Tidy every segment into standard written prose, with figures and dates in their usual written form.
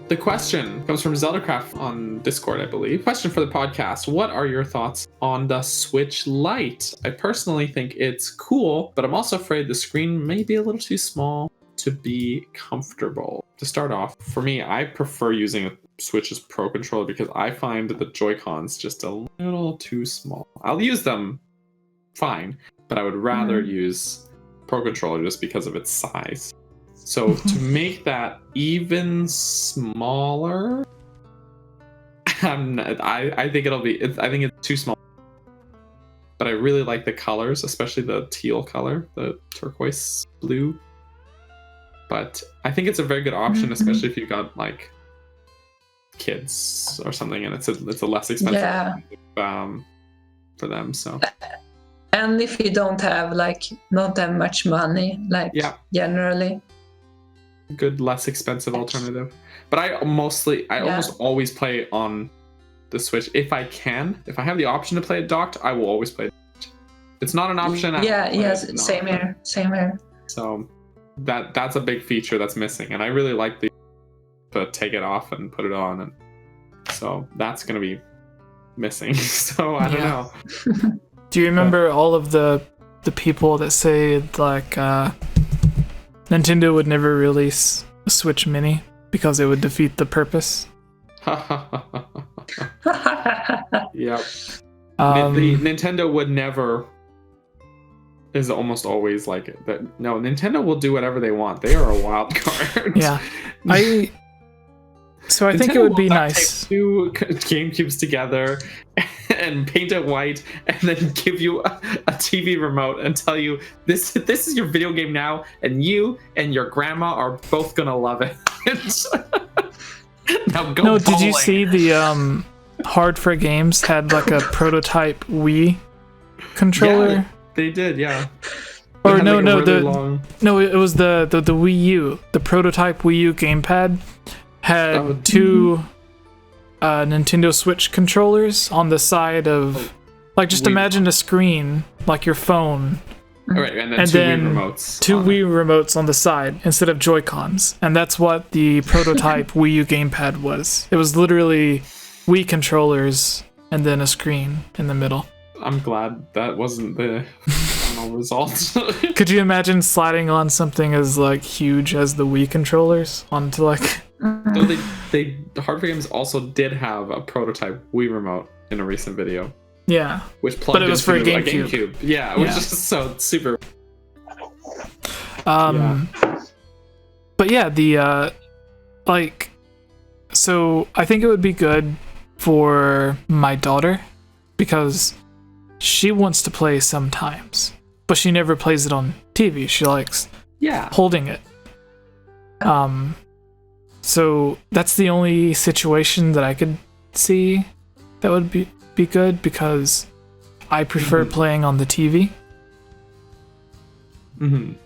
The question comes from ZeldaCraft on Discord, I believe. Question for the podcast. What are your thoughts on the Switch Lite? I personally think it's cool, but I'm also afraid the screen may be a little too small to be comfortable. To start off, for me, I prefer using a Switch's Pro Controller because I find the Joy-Cons just a little too small. I'll use them fine, but I would rather use Pro Controller just because of its size. So to make that even smaller, I think it's too small. But I really like the colors, especially the teal color, the turquoise blue. But I think it's a very good option, especially if you've got like kids or something, and it's a less expensive for them. So. And if you don't have not that much money, generally. Good, less expensive alternative. But I almost always play on the Switch if I can. If I have the option to play it docked, I will always play it docked. If it's not an option. Same here. So that's a big feature that's missing, and I really like to take it off and put it on, and so that's gonna be missing. So I don't know. Do you remember all of the people that say Nintendo would never release a Switch Mini because it would defeat the purpose? Yep. Nintendo would never is almost always like it. That no, Nintendo will do whatever they want. They are a wild card. Yeah. I think it would be nice. Take two GameCubes together and paint it white, and then give you a TV remote and tell you this is your video game now, and you and your grandma are both gonna love it. Now go. No, did you see the Hard for Games had like a prototype Wii controller? Yeah, they did, yeah. Or it was the Wii U. The prototype Wii U gamepad had two Nintendo Switch controllers on the side of, imagine a screen like your phone. Right, and then Wii remotes. Two Wii remotes on the side instead of Joy-Cons. And that's what the prototype Wii U gamepad was. It was literally Wii controllers and then a screen in the middle. I'm glad that wasn't the final result. Could you imagine sliding on something as huge as the Wii controllers onto So Hard for Games also did have a prototype Wii remote in a recent video. Yeah. Which plugged but it was for a GameCube. Yeah, which is so super. But yeah, so I think it would be good for my daughter because she wants to play sometimes, but she never plays it on TV. She likes holding it. So that's the only situation that I could see that would be good because I prefer playing on the TV.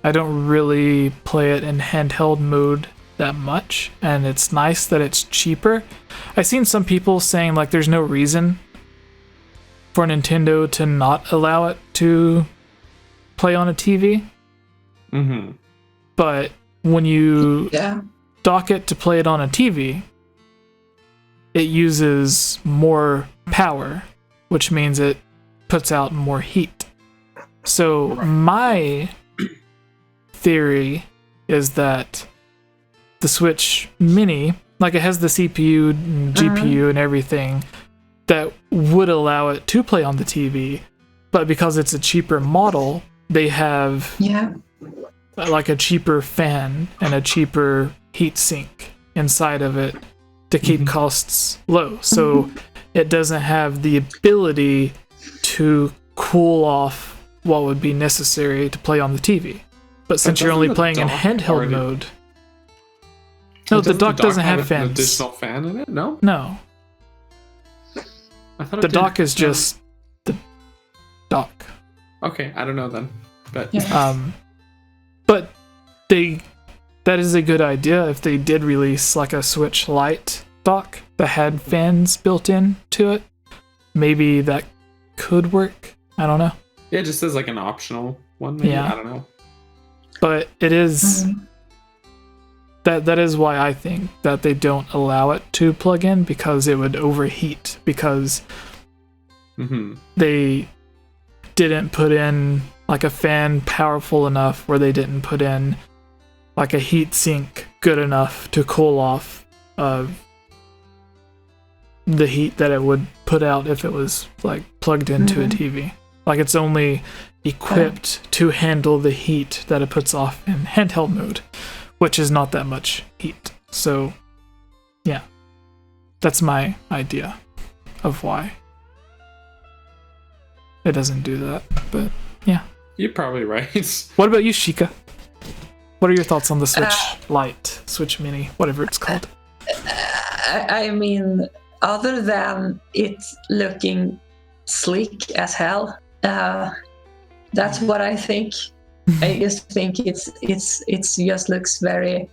I don't really play it in handheld mode that much, and it's nice that it's cheaper. I've seen some people saying there's no reason for Nintendo to not allow it to play on a TV. But when you dock it to play it on a TV, it uses more power, which means it puts out more heat. So my theory is that the Switch Mini, it has the CPU and GPU and everything that would allow it to play on the TV, but because it's a cheaper model, they have a cheaper fan and a cheaper heat sink inside of it to keep costs low. So it doesn't have the ability to cool off what would be necessary to play on the TV. But since you're only playing in handheld mode... No, the dock doesn't have fans. An additional fan in it? No? No. I thought the dock is just the dock. Okay, I don't know then. But but that is a good idea if they did release a Switch Lite dock that had fans built in to it. Maybe that could work. I don't know. Yeah, it just says an optional one. Maybe. Yeah. I don't know. But it is that is why I think that they don't allow it to plug in, because it would overheat, because they didn't put in like a fan powerful enough, where they didn't put in like a heat sink good enough to cool off the heat that it would put out if it was like plugged into a TV. Like it's only equipped to handle the heat that it puts off in handheld mode, which is not that much heat. So yeah, that's my idea of why it doesn't do that. But yeah, you're probably right. What about you, Sheikah? What are your thoughts on the Switch Lite, Switch Mini, whatever it's called? I mean, other than it looking sleek as hell, that's what I think. I just think it's just looks very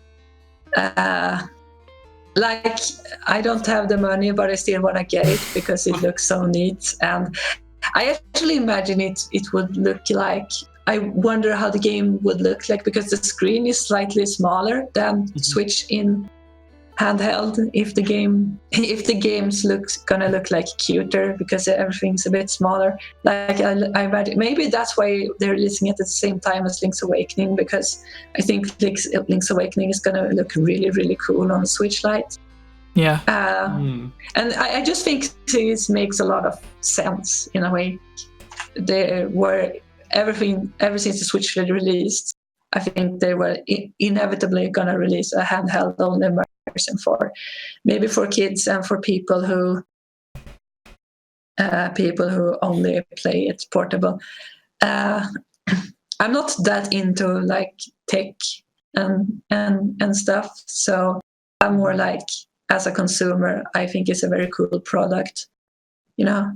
like I don't have the money, but I still want to get it because it looks so neat. And I actually imagine it would look like, I wonder how the game would look like, because the screen is slightly smaller than Switch in handheld. If the games gonna look like cuter because everything's a bit smaller. Like I imagine maybe that's why they're releasing it at the same time as Link's Awakening, because I think Link's Awakening is gonna look really, really cool on the Switch Lite. Yeah. And I just think this makes a lot of sense in a way. There were ever since the Switch was released, I think they were inevitably gonna release a handheld only version for kids and for people who only play it portable. I'm not that into like tech and stuff, so I'm more like, as a consumer, I think it's a very cool product, you know.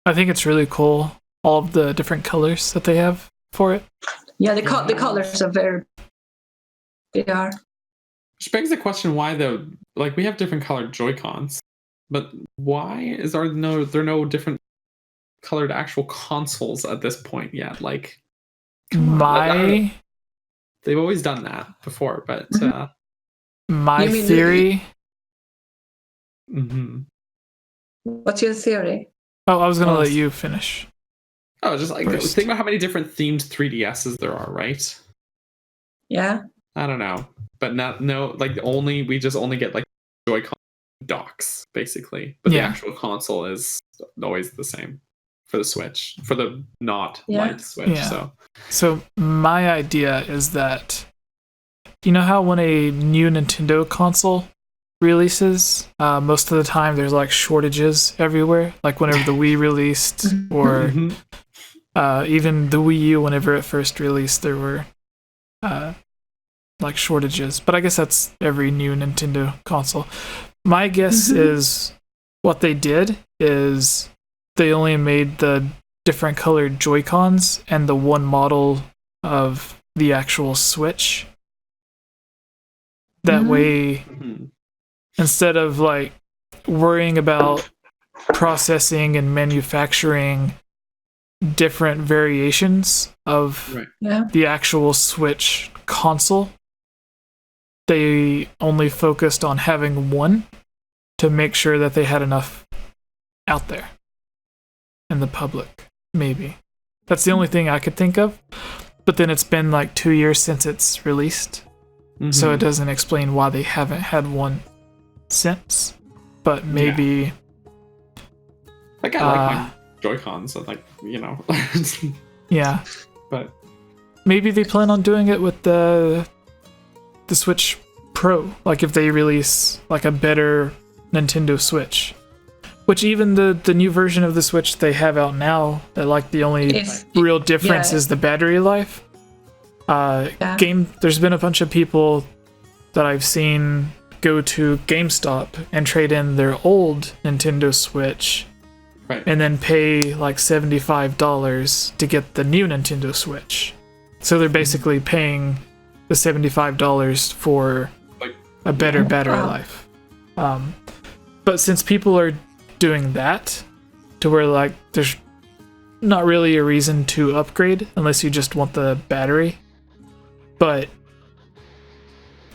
I think it's really cool, all of the different colors that they have for it. Yeah, the colors are very. They are. Which begs the question: why we have different colored Joy-Cons, but why there are no different colored actual consoles at this point yet? Like, they've always done that before, but my theory. What's your theory? Oh, I was gonna let you finish. Oh, just like first. Think about how many different themed 3DSs there are, right? Yeah. I don't know, but we just only get like Joy-Con docks basically, but the actual console is always the same for the Switch, for the Lite Switch. Yeah. So my idea is that, you know how when a new Nintendo console releases, most of the time there's like shortages everywhere, like whenever the Wii released, or even the Wii U, whenever it first released, there were like shortages. But I guess that's every new Nintendo console. My guess is what they did is they only made the different colored Joy-Cons and the one model of the actual Switch. That way, instead of like worrying about processing and manufacturing different variations of the actual Switch console, they only focused on having one to make sure that they had enough out there in the public. Maybe that's the only thing I could think of, but then it's been like 2 years since it's released, so it doesn't explain why they haven't had one since. But maybe like I like my Joy-Cons, so like, you know. Yeah, but maybe they plan on doing it with the Switch Pro, like if they release like a better Nintendo Switch, which even the new version of the Switch they have out now, that like the only real difference is the battery life. There's been a bunch of people that I've seen go to GameStop and trade in their old Nintendo Switch, and then pay like $75 to get the new Nintendo Switch. So they're basically paying the $75 for a better battery life. But since people are doing that, to where like not really a reason to upgrade unless you just want the battery. But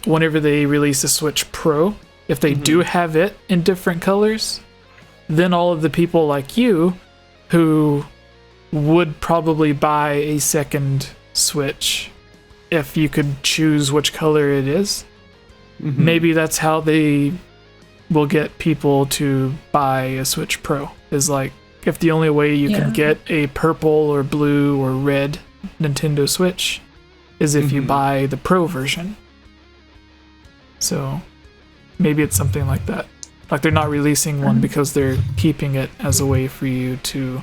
whenever they release a Switch Pro, if they do have it in different colors, then all of the people like you who would probably buy a second Switch if you could choose which color it is, maybe that's how they will get people to buy a Switch Pro, is like, if the only way you can get a purple or blue or red Nintendo Switch is if you buy the Pro version. So maybe it's something like that. Like they're not releasing one because they're keeping it as a way for you to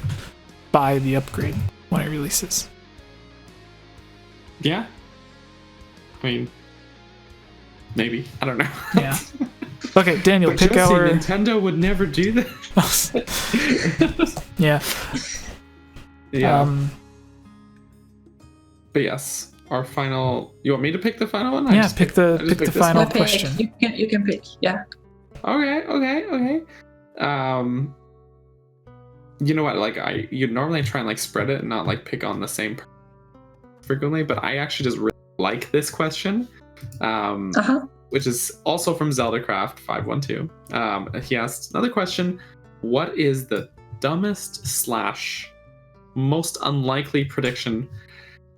buy the upgrade when it releases. Yeah. I mean, maybe. I don't know. Yeah. Okay, Daniel, but pick Jesse, our... Nintendo would never do that. Yeah. Yeah. But yes, our final... You want me to pick the final one? Yeah, pick the final question. You can pick, yeah. Okay. You know what? Like you normally try and like spread it and not like pick on the same frequently, but I actually just really like this question, which is also from ZeldaCraft512. He asked another question: what is the dumbest / most unlikely prediction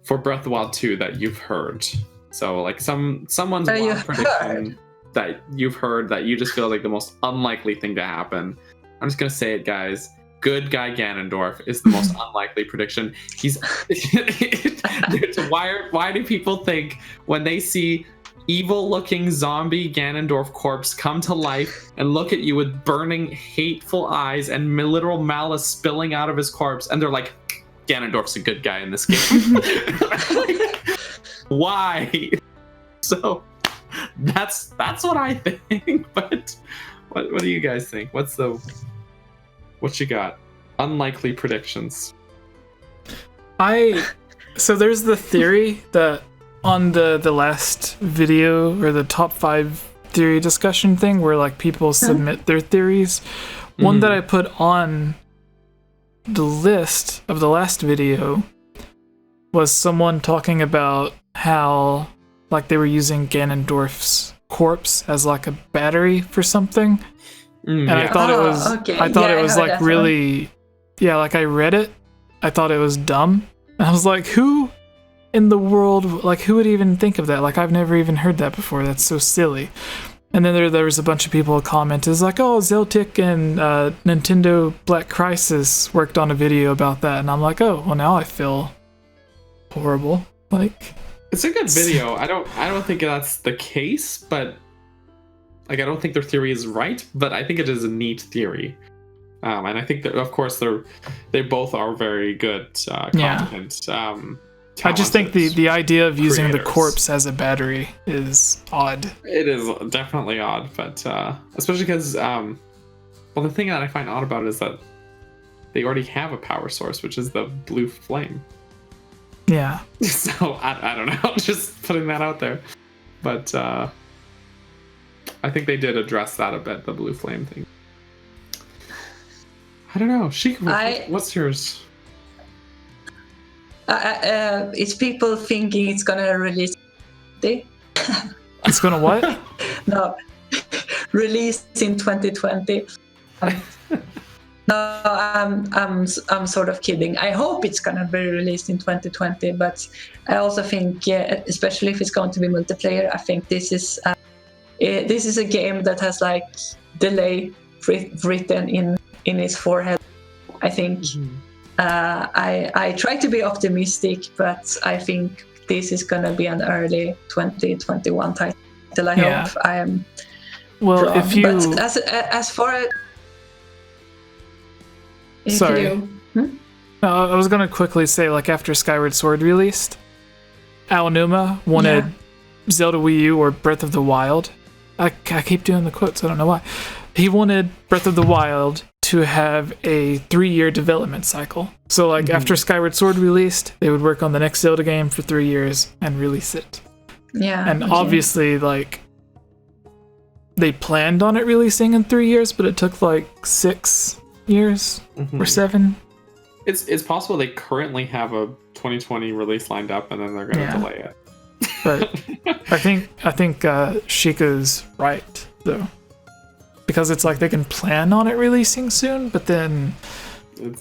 for Breath of the Wild 2 that you've heard? So like someone's wild prediction that you've heard that you just feel like the most unlikely thing to happen. I'm just gonna say it, guys. Good guy Ganondorf is the most unlikely prediction. He's why do people think when they see evil-looking zombie Ganondorf corpse come to life and look at you with burning, hateful eyes and literal malice spilling out of his corpse, and they're like, Ganondorf's a good guy in this game? Why? So that's what I think. But what do you guys think? What you got? Unlikely predictions. So there's the theory that on the last video, or the top 5 theory discussion thing, where like people submit their theories. One that I put on the list of the last video was someone talking about how like they were using Ganondorf's corpse as like a battery for something. And I thought it was it was like really like I read it, I thought it was dumb, and I was like, who in the world, like who would even think of that? Like I've never even heard that before. That's so silly. And then there was a bunch of people who commented like, oh, Zeltic and Nintendo Black Crisis worked on a video about that, and I'm like, oh, well now I feel horrible. Like, it's a good video. I don't think that's the case, but like I don't think their theory is right, but I think it is a neat theory. And I think that of course they both are very good, competent. I just think the idea of using the corpse as a battery is odd. It is definitely odd, but especially because the thing that I find odd about it is that they already have a power source, which is the blue flame. Yeah. So I don't know, just putting that out there. But I think they did address that a bit, the blue flame thing. I don't know. What's yours? It's people thinking it's gonna release. It's gonna what? No, release in 2020. No, I'm sort of kidding. I hope it's gonna be released in 2020, but I also think, especially if it's going to be multiplayer, I think this is a game that has like delay written in its forehead. I think. I try to be optimistic, but I think this is gonna be an early 2021 title. I hope I am. Well, wrong. if you. But as far as. Sorry. I was gonna quickly say, like after Skyward Sword released, Aonuma wanted Zelda Wii U or Breath of the Wild. I keep doing the quotes. I don't know why. He wanted Breath of the Wild to have a 3-year development cycle. So like after Skyward Sword released, they would work on the next Zelda game for 3 years and release it. Yeah. And obviously like they planned on it releasing in 3 years, but it took like 6 years or 7. It's possible they currently have a 2020 release lined up, and then they're going to delay it. But I think Sheikah's right though, because it's like they can plan on it releasing soon, but then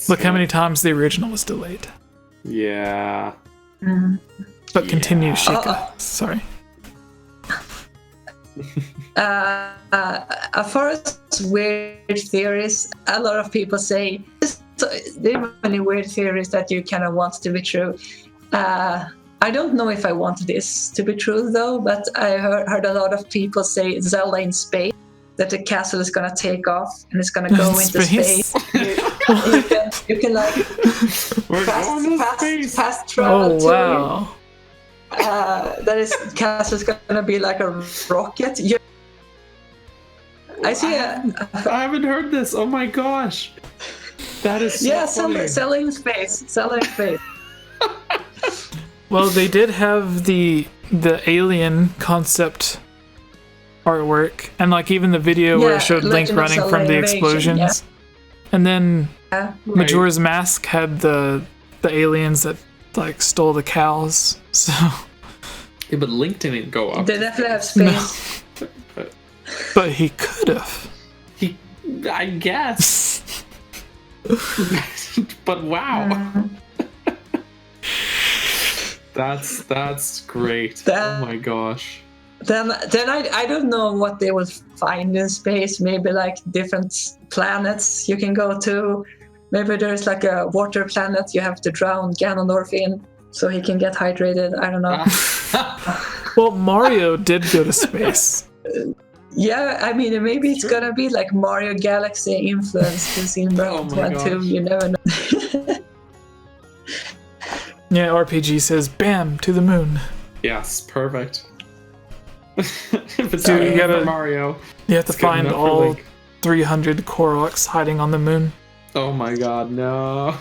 look how many times the original was delayed. Yeah. But continue, Sheikah. Sorry. As far as weird theories, a lot of people say there are many weird theories that you kind of want to be true. I don't know if I want this to be true though, but I heard a lot of people say Zelda in space, that the castle is gonna take off and it's gonna go into space. You can like fast travel. Oh wow! That is castle is gonna be like a rocket. I see. I haven't heard this. Oh my gosh, that is so funny. Selling space. Well, they did have the alien concept artwork, and like even the video where it showed Link running from the explosions, and then Majora's Mask had the aliens that like stole the cows. So yeah, but Link didn't go up. They definitely have space. No. But he could have. I guess. But wow. That's great. Oh my gosh. Then I don't know what they will find in space. Maybe like different planets you can go to. Maybe there's like a water planet you have to drown Ganondorf in so he can get hydrated. I don't know. Well, Mario did go to space. Yeah, I mean, maybe it's gonna be like Mario Galaxy influenced in Breath of 1 too. You never know. Yeah, RPG says, "Bam, to the moon." Yes, perfect. If it's Dude, you gotta, Mario, you have to find all 300 Koroks hiding on the moon. Oh my god, no.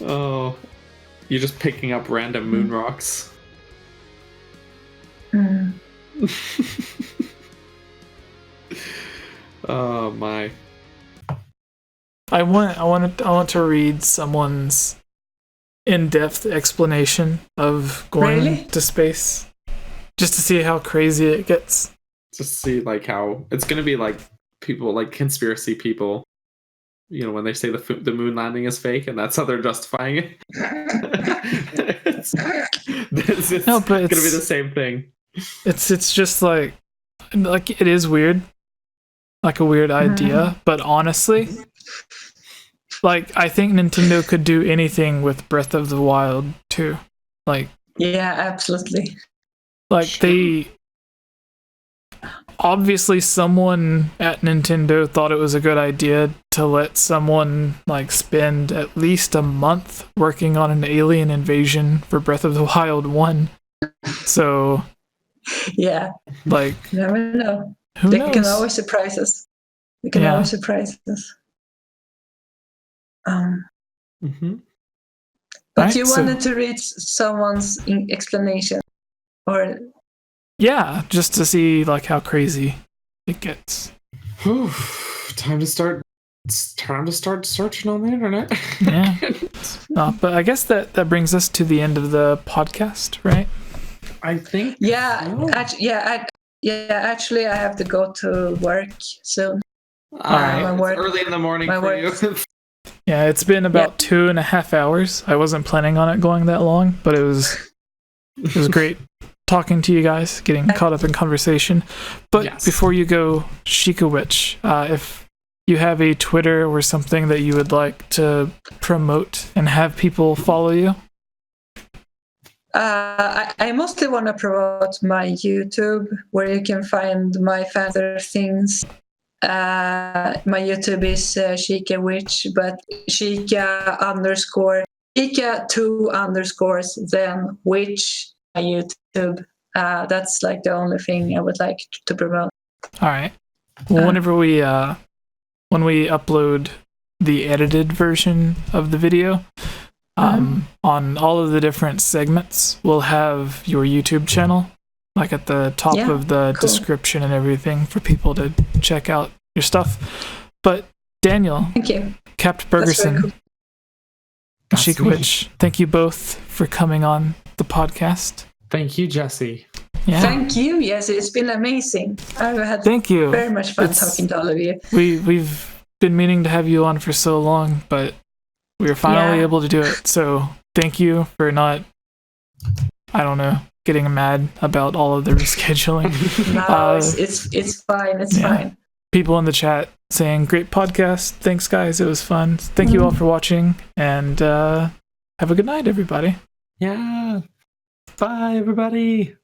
Oh. You're just picking up random moon rocks. Oh my. I want to read someone's in-depth explanation of going to space, just to see how crazy it gets. Just see like how it's gonna be like people like conspiracy people, you know, when they say the moon landing is fake and that's how they're justifying it. it's gonna be the same thing. It's just like it is weird, like a weird idea, but honestly, like I think Nintendo could do anything with Breath of the Wild too. Like yeah, absolutely. Like they obviously someone at Nintendo thought it was a good idea to let someone like spend at least a month working on an alien invasion for Breath of the Wild 1. So yeah, like you never know. Who they knows? Can always surprise us. They can always surprise us. But right, you wanted to read someone's explanation, or yeah, just to see like how crazy it gets. Time to start searching on the internet. Yeah. But I guess that brings us to the end of the podcast, right? I think. Yeah. Actually, I have to go to work soon. All right. It's early in the morning for you. Yeah, it's been about 2.5 hours. I wasn't planning on it going that long, but it was great talking to you guys, getting caught up in conversation. But before you go, 𝐓𝐻𝐿, if you have a Twitter or something that you would like to promote and have people follow you. I mostly want to promote my YouTube, where you can find my further things. My YouTube is 𝐓𝐻𝐿, but 𝐓𝐻𝐿_2_, then which my YouTube. That's like the only thing I would like to promote. All right. Well, whenever when we upload the edited version of the video, on all of the different segments, we'll have your YouTube channel, like at the top of the description and everything for people to check out your stuff. But Daniel, thank you. Capt That's very Bergerson, cool. and 𝐷𝐸𝐿, thank you both for coming on the podcast. Thank you, Jesse. Yeah. Thank you. Yes, it's been amazing. I've had Thank you. very much fun talking to all of you. We've been meaning to have you on for so long, but we were finally able to do it. So thank you for not, I don't know, getting mad about all of the rescheduling. No, it's fine. It's fine. People in the chat saying, great podcast. Thanks, guys. It was fun. Thank you all for watching, and have a good night, everybody. Yeah. Bye, everybody.